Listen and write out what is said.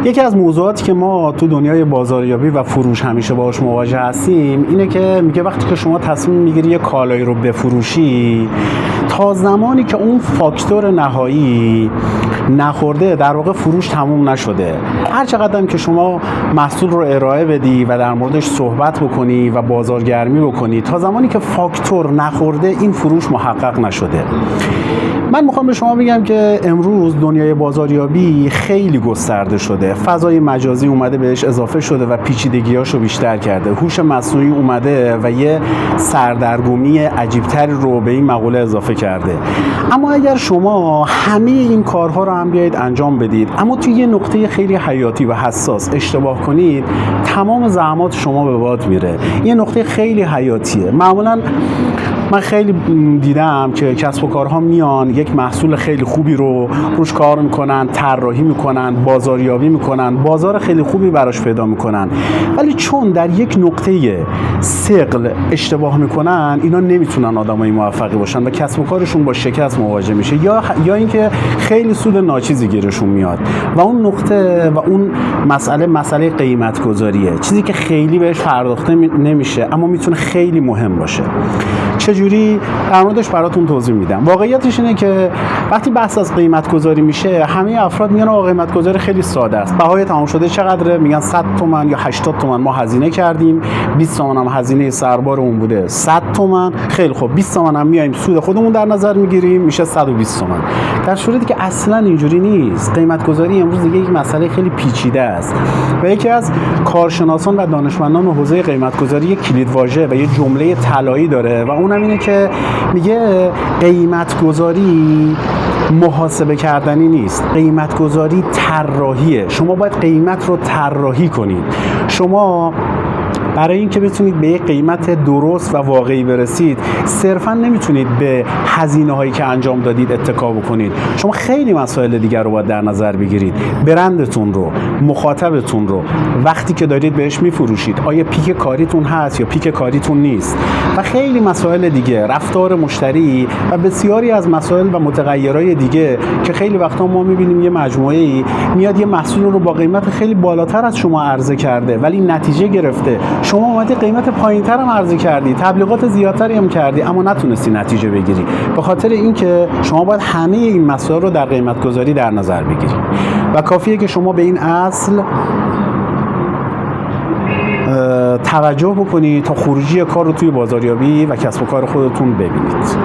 یکی از موضوعاتی که ما تو دنیای بازاریابی و فروش همیشه باهاش مواجه هستیم اینه که میگه وقتی که شما تصمیم میگیری یه کالایی رو بفروشی، تا زمانی که اون فاکتور نهایی نخورده در واقع فروش تموم نشده. هر چقدر هم که شما محصول رو ارائه بدی و در موردش صحبت بکنی و بازارگرمی بکنی، تا زمانی که فاکتور نخورده این فروش محقق نشده. من میخوام به شما بگم که امروز دنیای بازاریابی خیلی گسترده شده، فضای مجازی اومده بهش اضافه شده و پیچیدگیاشو بیشتر کرده، هوش مصنوعی اومده و یه سردرگمی عجیبتری رو به این مقوله اضافه کرده. اما اگر شما همه این کارها رو هم بیایید انجام بدید اما توی یه نقطه خیلی حیاتی و حساس اشتباه کنید، تمام زحمات شما به باد میره. یه نقطه خیلی حیاتیه. معمولا من خیلی دیدم که کسب و کارها میان یک محصول خیلی خوبی رو روش کار میکنن، طراحی میکنن، بازاریابی میکنن، بازار خیلی خوبی براش پیدا میکنن، ولی چون در یک نقطه ثقل اشتباه میکنن، اینا نمیتونن آدمای موفقی باشن و کسب و کارشون با شکست مواجه میشه، یا اینکه خیلی سود ناچیزی گیرشون میاد. و اون نقطه و اون مسئله قیمت گذاریه، چیزی که خیلی بهش پرداخته نمیشه اما میتونه خیلی مهم باشه. چجوری؟ در موردش براتون توضیح میدم. واقعیتش اینه که وقتی بحث از قیمت گذاری میشه، همه افراد میگن آقا قیمت گذاری خیلی ساده است. بهای تمام شده چقدره؟ میگن 100 تومن یا 80 تومن ما هزینه کردیم، 20 تومن هم هزینه سربارمون بوده 100 تومن. خیلی خب 20 تومن هم میایم سود خودمون در نظر میگیریم، میشه 120 تومن. در صورتی که اصلا اینجوری نیست. قیمت گذاری امروز دیگه یک مسئله خیلی پیچیده است و یکی از کارشناسان و دانشمندان حوزه قیمت گذاری یک کلیدواژه و یک جمله طلایی داره و اونم اینه که میگه قیمت گذاری محاسبه کردنی نیست، قیمت گذاری طراحیه. شما باید قیمت رو طراحی کنید. شما برای اینکه بتونید به یک قیمت درست و واقعی برسید، صرفا نمیتونید به هزینه هایی که انجام دادید اتکا بکنید. شما خیلی مسائل دیگر رو باید در نظر بگیرید. برندتون رو، مخاطبتون رو، وقتی که دارید بهش میفروشید آیا پیک کاریتون هست یا پیک کاریتون نیست، و خیلی مسائل دیگه، رفتار مشتری و بسیاری از مسائل و متغیرهای دیگه که خیلی وقتا ما میبینیم یه مجموعه‌ای میاد یه محصول رو با قیمت خیلی بالاتر از شما عرضه کرده ولی نتیجه گرفته. شما اومدی قیمت پایین‌تر هم عرضه کردی، تبلیغات زیادتری هم کردی اما نتونستی نتیجه بگیری، به خاطر اینکه شما باید همه این مسائل رو در قیمت گذاری در نظر بگیرید و کافیه که شما به این اصل توجه بکنید تا خروجی کار رو توی بازاریابی و کسب و کار خودتون ببینید.